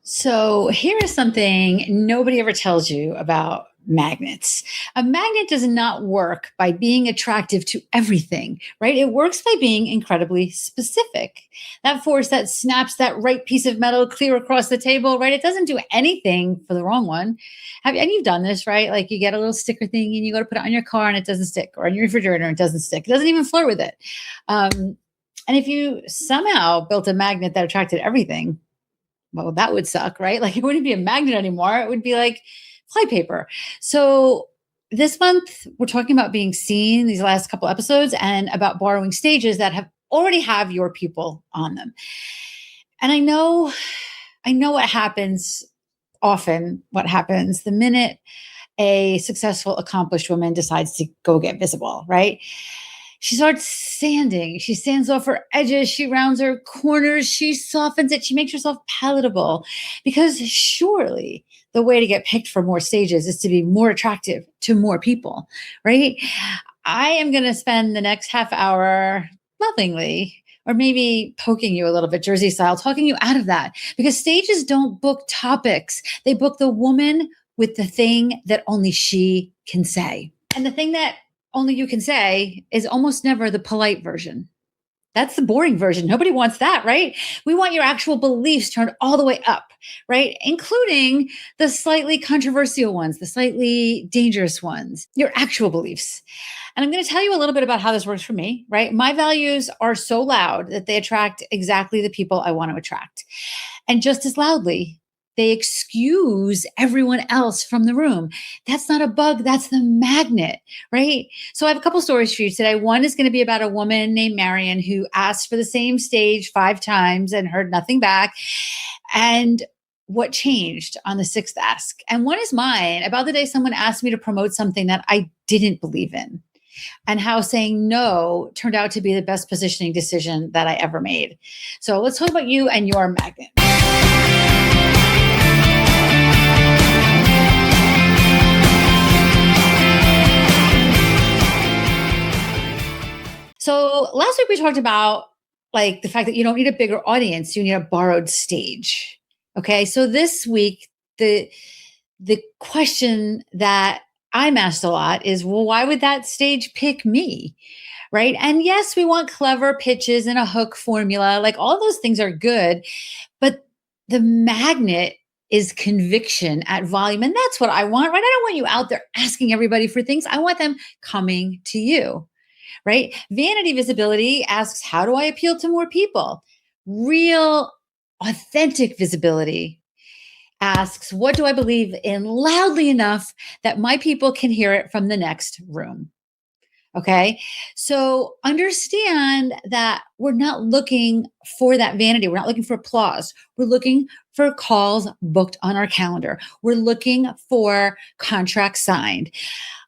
So here is something nobody ever tells you about magnets. A magnet does not work by being attractive to everything, right? It works by being incredibly specific. That force that snaps that right piece of metal clear across the table, right? It doesn't do anything for the wrong one. And you've done this, right? Like you get a little sticker thing and you go to put it on your car and it doesn't stick, or on your refrigerator and it doesn't stick. It doesn't even flirt with it. And if you somehow built a magnet that attracted everything, well, that would suck, right? Like it wouldn't be a magnet anymore. It would be like flypaper. So this month we're talking about being seen, these last couple episodes, and about borrowing stages that have already have your people on them. And I know what happens often, what happens the minute a successful, accomplished woman decides to go get visible, right? She starts sanding. She sands off her edges. She rounds her corners. She softens it. She makes herself palatable because surely the way to get picked for more stages is to be more attractive to more people, right? I am going to spend the next half hour lovingly or maybe poking you a little bit, Jersey style, talking you out of that because stages don't book topics. They book the woman with the thing that only she can say. And the thing that only you can say is almost never the polite version. That's the boring version. Nobody wants that, right? We want your actual beliefs turned all the way up, right? Including the slightly controversial ones, the slightly dangerous ones, your actual beliefs. And I'm going to tell you a little bit about how this works for me, right? My values are so loud that they attract exactly the people I want to attract. And just as loudly, they excuse everyone else from the room. That's not a bug, that's the magnet, right? So I have a couple stories for you today. One is going to be about a woman named Marion who asked for the same stage 5 times and heard nothing back. And what changed on the 6th ask. And one is mine about the day someone asked me to promote something that I didn't believe in, and how saying no turned out to be the best positioning decision that I ever made. So let's talk about you and your magnet. So last week we talked about like the fact that you don't need a bigger audience, you need a borrowed stage. Okay. So this week, the question that I'm asked a lot is, well, why would that stage pick me? Right. And yes, we want clever pitches and a hook formula. Like all those things are good, but the magnet is conviction at volume. And that's what I want, right? I don't want you out there asking everybody for things. I want them coming to you. Right? Vanity visibility asks, how do I appeal to more people? Real, authentic visibility asks, what do I believe in loudly enough that my people can hear it from the next room? Okay. So understand that we're not looking for that vanity. We're not looking for applause. We're looking for calls booked on our calendar. We're looking for contracts signed.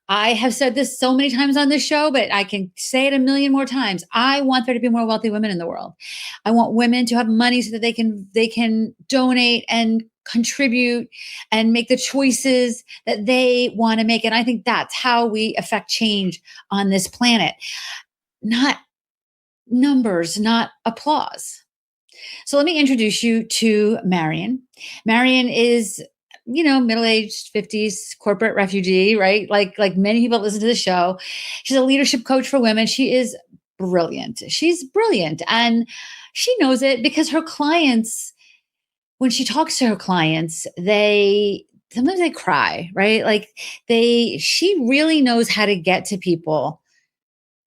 I have said this so many times on this show, but I can say it a million more times. I want there to be more wealthy women in the world. I want women to have money so that they can donate and contribute and make the choices that they want to make. And I think that's how we affect change on this planet. Not numbers, not applause. So let me introduce you to Marion. Marion is middle-aged 50s corporate refugee, right? Like many people that listen to the show. She's a leadership coach for women. She is brilliant. She's brilliant. And she knows it because her clients, when she talks to her clients, sometimes they cry, right? Like she really knows how to get to people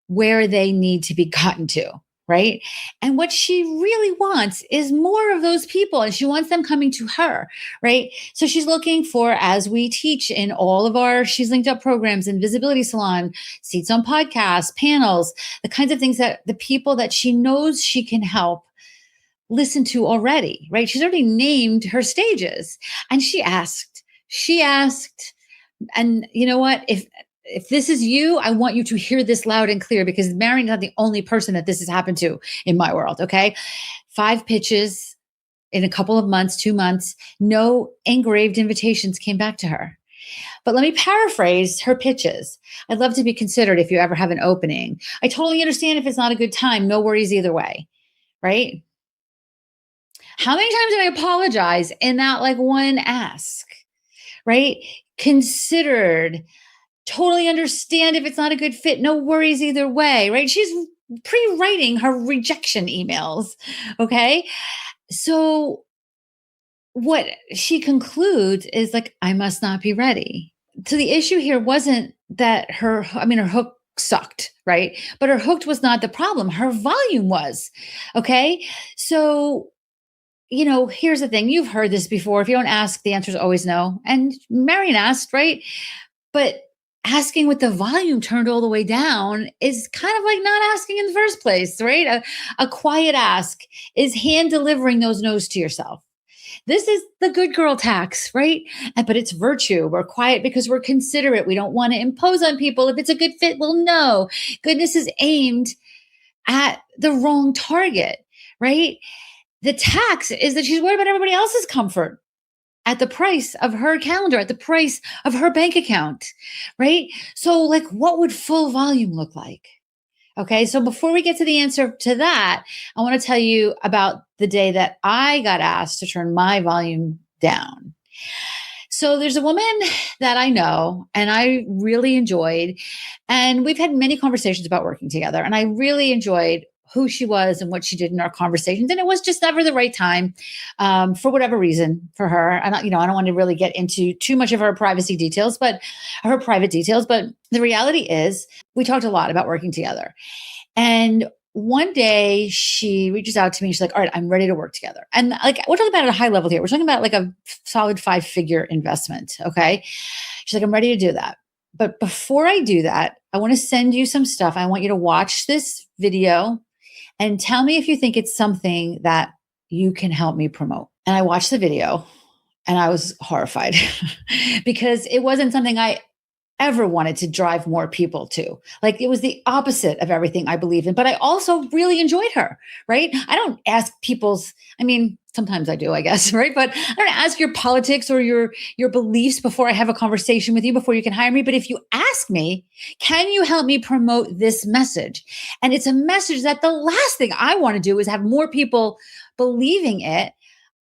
where they need to be gotten to, right? And what she really wants is more of those people, and she wants them coming to her, right? So she's looking for, as we teach in all of our She's Linked Up programs and Visibility Salon, seats on podcasts, panels, the kinds of things that the people that she knows she can help listen to already, right? She's already named her stages. And she asked, and you know what? If this is you, I want you to hear this loud and clear because Marion's not the only person that this has happened to in my world. Okay. 5 pitches in a couple of months, 2 months, no engraved invitations came back to her. But let me paraphrase her pitches. I'd love to be considered if you ever have an opening. I totally understand if it's not a good time. No worries either way. Right. How many times did I apologize in that like one ask? Right? Considered, totally understand if it's not a good fit, no worries either way, right? She's pre-writing her rejection emails. Okay. So what she concludes is like, I must not be ready. So the issue here wasn't that her hook sucked, right? But her hook was not the problem. Her volume was. Okay. So, here's the thing. You've heard this before. If you don't ask, the answer is always no. And Marion asked, right? But asking with the volume turned all the way down is kind of like not asking in the first place, right? A quiet ask is hand delivering those no's to yourself. This is the good girl tax, right? But it's virtue. We're quiet because we're considerate. We don't want to impose on people. If it's a good fit, we'll know. Goodness is aimed at the wrong target, right? The tax is that she's worried about everybody else's comfort at the price of her calendar, at the price of her bank account, right? So, like, what would full volume look like? Okay, so before we get to the answer to that, I want to tell you about the day that I got asked to turn my volume down. So there's a woman that I know and I really enjoyed, and we've had many conversations about working together, and I really enjoyed who she was and what she did in our conversations. And it was just never the right time for whatever reason for her. And I don't want to really get into too much of her private details, but the reality is we talked a lot about working together. And one day she reaches out to me. She's like, all right, I'm ready to work together. And like, we're talking about at a high level here. We're talking about like a solid 5-figure investment. Okay. She's like, I'm ready to do that. But before I do that, I want to send you some stuff. I want you to watch this video and tell me if you think it's something that you can help me promote. And I watched the video and I was horrified because it wasn't something I ever wanted to drive more people to. Like, it was the opposite of everything I believe in, but I also really enjoyed her, right? I don't ask sometimes I do, I guess, right? But I don't ask your politics or your beliefs before I have a conversation with you, before you can hire me. But if you ask me, can you help me promote this message? And it's a message that the last thing I want to do is have more people believing it.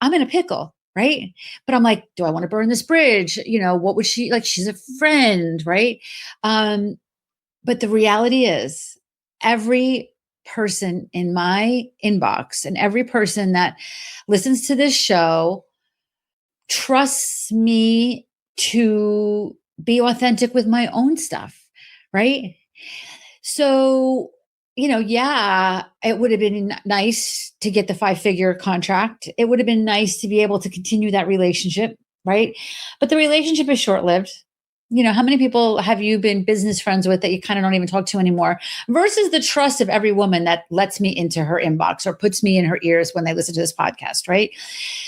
I'm in a pickle. Right. But I'm like, do I want to burn this bridge? What would she like? She's a friend. Right. But the reality is, every person in my inbox and every person that listens to this show trusts me to be authentic with my own stuff. Right. So, yeah, it would have been nice to get the 5-figure contract. It would have been nice to be able to continue that relationship, right? But the relationship is short-lived. How many people have you been business friends with that you kind of don't even talk to anymore, versus the trust of every woman that lets me into her inbox or puts me in her ears when they listen to this podcast, right?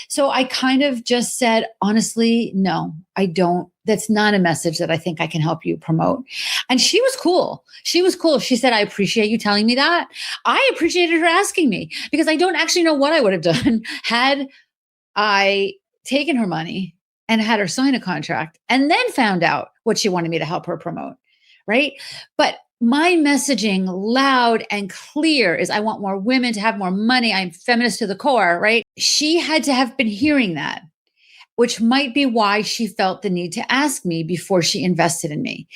So I kind of just said, honestly, no, I don't. That's not a message that I think I can help you promote. And she was cool. She said, I appreciate you telling me that. I appreciated her asking me, because I don't actually know what I would have done had I taken her money and had her sign a contract and then found out what she wanted me to help her promote. Right. But my messaging, loud and clear, is I want more women to have more money. I'm feminist to the core. Right. She had to have been hearing that, which might be why she felt the need to ask me before she invested in me.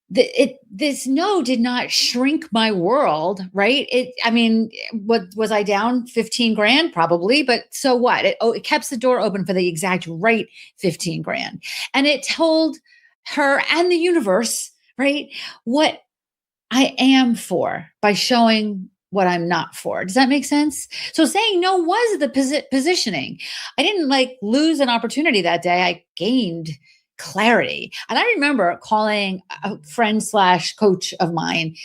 This no did not shrink my world, right? What was I down 15 grand? Probably, but so what? It kept the door open for the exact right 15 grand. And it told her and the universe, right, what I am for by showing what I'm not for. Does that make sense? So saying no was the positioning. I didn't lose an opportunity that day. I gained clarity. And I remember calling a friend / coach of mine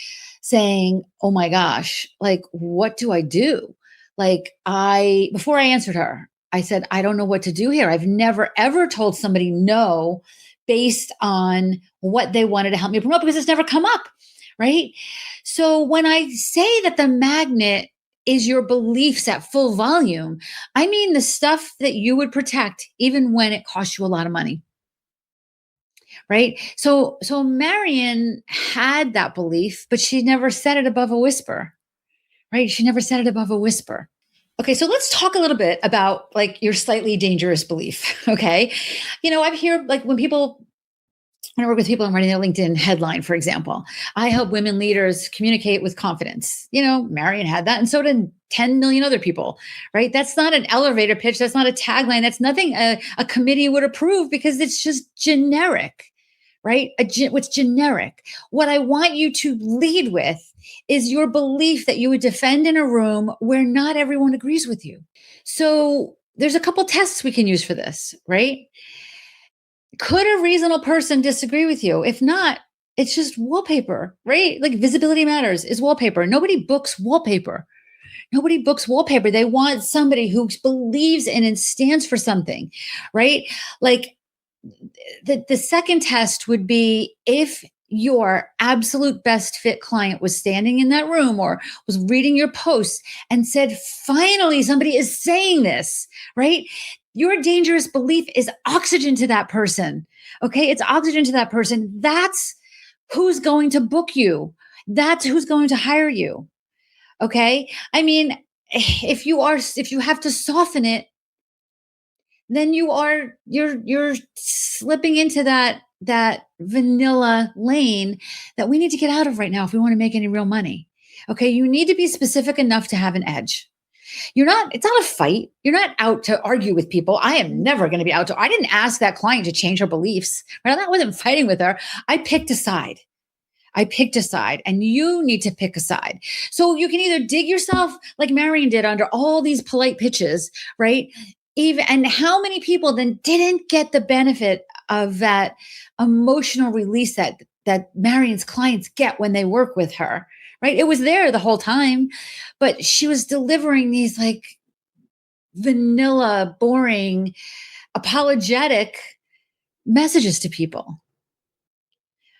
saying, oh my gosh, what do I do? Before I answered her, I said, I don't know what to do here. I've never, ever told somebody no based on what they wanted to help me promote, because it's never come up. Right. So when I say that the magnet is your beliefs at full volume, I mean the stuff that you would protect even when it costs you a lot of money. Right. So Marion had that belief, but she never said it above a whisper. Right. She never said it above a whisper. Okay, so let's talk a little bit about like your slightly dangerous belief. Okay. I've heard like when I work with people, I'm writing their LinkedIn headline, for example. I help women leaders communicate with confidence. Marion had that, and so did 10 million other people, right? That's not an elevator pitch. That's not a tagline. That's nothing a committee would approve because it's just generic, right? What's generic. What I want you to lead with is your belief that you would defend in a room where not everyone agrees with you. So there's a couple tests we can use for this, right? Could a reasonable person disagree with you? If not, it's just wallpaper, right? Like visibility matters is wallpaper. Nobody books wallpaper. Nobody books wallpaper. They want somebody who believes in and stands for something, right? Like the second test would be if your absolute best fit client was standing in that room or was reading your posts and said, finally, somebody is saying this, right? Your dangerous belief is oxygen to that person. Okay. It's oxygen to that person. That's who's going to book you. That's who's going to hire you. Okay. I mean, if you have to soften it, then you're slipping into that vanilla lane that we need to get out of right now if we want to make any real money. Okay, you need to be specific enough to have an edge. It's not a fight. You're not out to argue with people. I am never going to be I didn't ask that client to change her beliefs. Right? I wasn't fighting with her. I picked a side. And you need to pick a side. So you can either dig yourself like Marion did under all these polite pitches, right? And how many people then didn't get the benefit of that emotional release that Marion's clients get when they work with her, right? It was there the whole time, but she was delivering these like vanilla, boring, apologetic messages to people.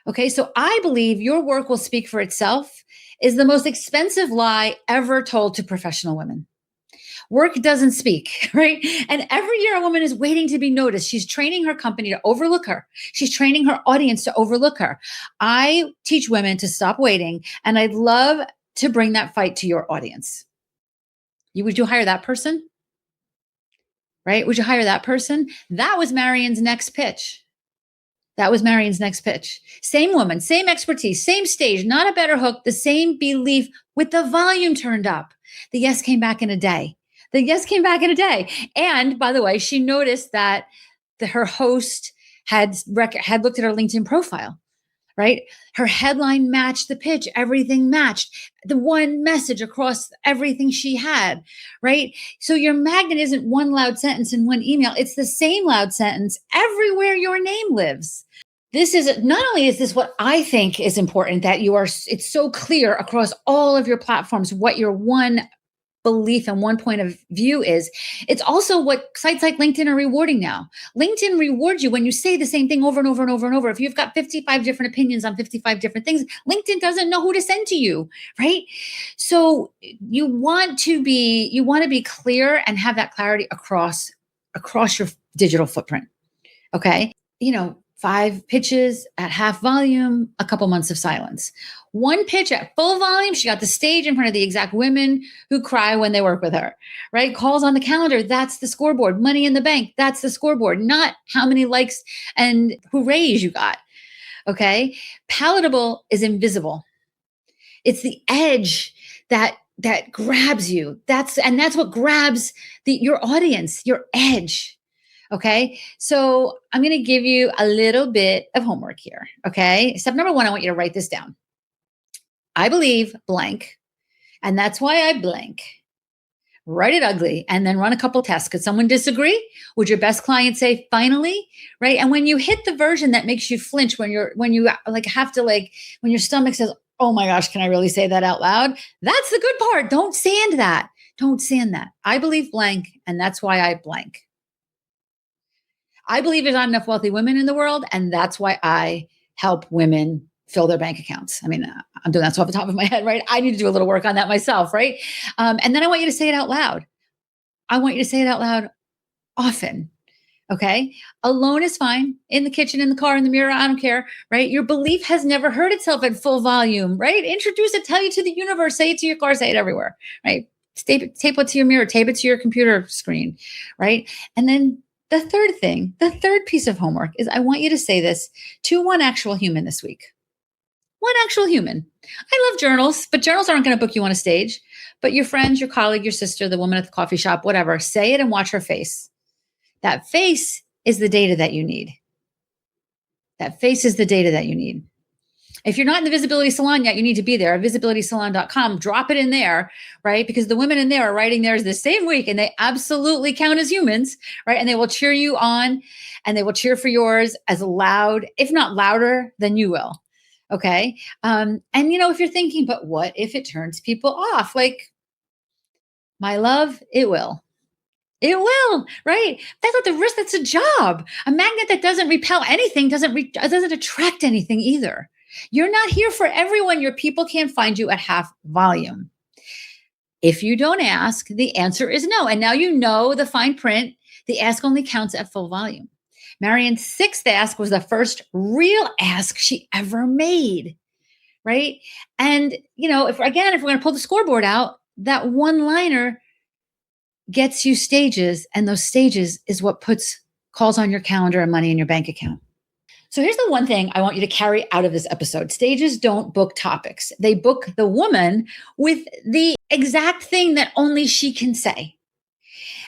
Okay, so I believe your work will speak for itself is the most expensive lie ever told to professional women. Work doesn't speak, right? And every year a woman is waiting to be noticed. She's training her company to overlook her. She's training her audience to overlook her. I teach women to stop waiting, and I'd love to bring that fight to your audience. Would you hire that person? Right? Would you hire that person? That was Marion's next pitch. That was Marion's next pitch. Same woman, same expertise, same stage, not a better hook, the same belief with the volume turned up. The yes came back in a day. And by the way, she noticed that her host had looked at her LinkedIn profile, right? Her headline matched the pitch. Everything matched the one message across everything she had, right? So your magnet isn't one loud sentence in one email. It's the same loud sentence everywhere your name lives. This is not only is this what I think is important that it's so clear across all of your platforms what your one belief and one point of view is. It's also what sites like LinkedIn are rewarding now. LinkedIn rewards you when you say the same thing over and over and over and over. If you've got 55 different opinions on 55 different things, LinkedIn doesn't know who to send to you, right? So you want to be clear and have that clarity across your digital footprint. Okay. 5 pitches at half volume, a couple months of silence. One pitch at full volume, she got the stage in front of the exact women who cry when they work with her, right? Calls on the calendar, that's the scoreboard. Money in the bank, that's the scoreboard, not how many likes and hoorays you got, okay? Palatable is invisible. It's the edge that grabs you. That's what grabs your audience, your edge. Okay. So I'm going to give you a little bit of homework here. Okay. Step number 1, I want you to write this down. I believe blank, and that's why I blank. Write it ugly and then run a couple tests. Could someone disagree? Would your best client say finally? Right. And when you hit the version that makes you flinch, when you have to when your stomach says, oh my gosh, can I really say that out loud? That's the good part. Don't sand that. I believe blank, and that's why I blank. I believe there's not enough wealthy women in the world, and that's why I help women fill their bank accounts. I mean, I'm doing that off the top of my head, right? I need to do a little work on that myself, right? And then I want you to say it out loud. I want you to say it out loud often, okay? Alone is fine. In the kitchen, in the car, in the mirror, I don't care, right? Your belief has never heard itself at full volume, right? Introduce it, tell you to the universe, say it to your car, say it everywhere, right? Tape it to your mirror, tape it to your computer screen, right? And then the third piece of homework is I want you to say this to one actual human this week. One actual human. I love journals, but journals aren't going to book you on a stage. But your friend, your colleague, your sister, the woman at the coffee shop, whatever, say it and watch her face. That face is the data that you need. That face is the data that you need. If you're not in the visibility salon yet, you need to be there. Visibilitysalon.com, drop it in there, right? Because the women in there are writing theirs the same week and they absolutely count as humans, right? And they will cheer you on and they will cheer for yours as loud, if not louder than you will. Okay. And if you're thinking, but what if it turns people off? Like, my love, it will. It will, right? That's not the risk. That's a job. A magnet that doesn't repel anything doesn't attract anything either. You're not here for everyone. Your people can't find you at half volume. If you don't ask, the answer is no. And now you know the fine print. The ask only counts at full volume. Marion's sixth ask was the first real ask she ever made, right? And, if we're going to pull the scoreboard out, that one-liner gets you stages, and those stages is what puts calls on your calendar and money in your bank account. So here's the one thing I want you to carry out of this episode. Stages don't book topics. They book the woman with the exact thing that only she can say.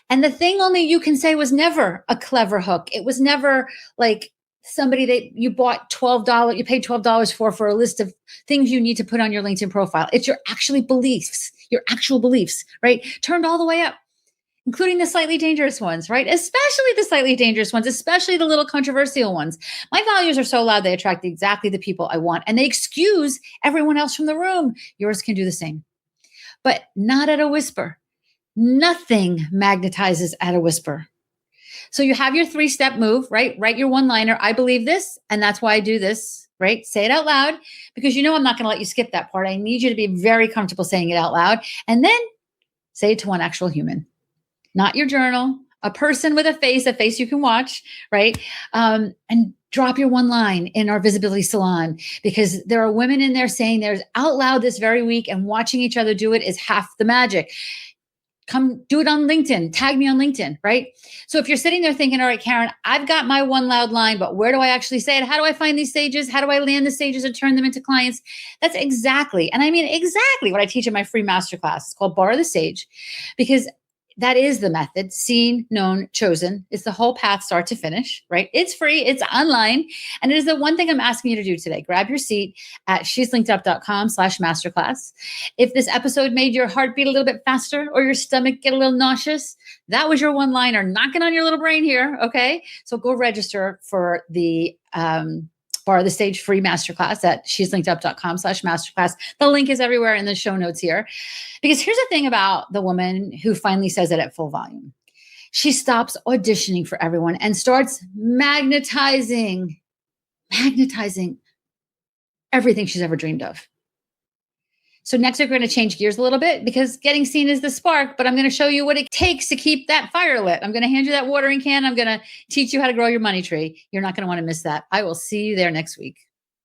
And the thing only you can say was never a clever hook. It was never like somebody that you bought $12, you paid $12 for a list of things you need to put on your LinkedIn profile. It's your actual beliefs, right? Turned all the way up, including the slightly dangerous ones, right? Especially the slightly dangerous ones, especially the little controversial ones. My values are so loud, they attract exactly the people I want, and they excuse everyone else from the room. Yours can do the same, but not at a whisper. Nothing magnetizes at a whisper. So you have your 3-step move, right? Write your one-liner. I believe this, and that's why I do this, right? Say it out loud, because I'm not going to let you skip that part. I need you to be very comfortable saying it out loud. And then say it to one actual human. Not your journal, a person with a face you can watch, right? And drop your one line in our visibility salon, because there are women in there saying theirs out loud this very week, and watching each other do it is half the magic. Come do it on LinkedIn, tag me on LinkedIn, right? So if you're sitting there thinking, all right, Karen, I've got my one loud line, but where do I actually say it? How do I find these stages? How do I land the stages and turn them into clients? That's exactly, and I mean exactly what I teach in my free masterclass. It's called Borrow the Stage, because that is the method: seen, known, chosen. It's the whole path, start to finish, right? It's free, it's online. And it is the one thing I'm asking you to do today. Grab your seat at sheslinkedup.com/masterclass. If this episode made your heart beat a little bit faster or your stomach get a little nauseous, that was your one-liner knocking on your little brain here, okay? So go register for the Borrow the Stage free masterclass at sheslinkedup.com/masterclass. The link is everywhere in the show notes here. Because here's the thing about the woman who finally says it at full volume. She stops auditioning for everyone and starts magnetizing everything she's ever dreamed of. So next week, we're going to change gears a little bit, because getting seen is the spark, but I'm going to show you what it takes to keep that fire lit. I'm going to hand you that watering can. I'm going to teach you how to grow your money tree. You're not going to want to miss that. I will see you there next week.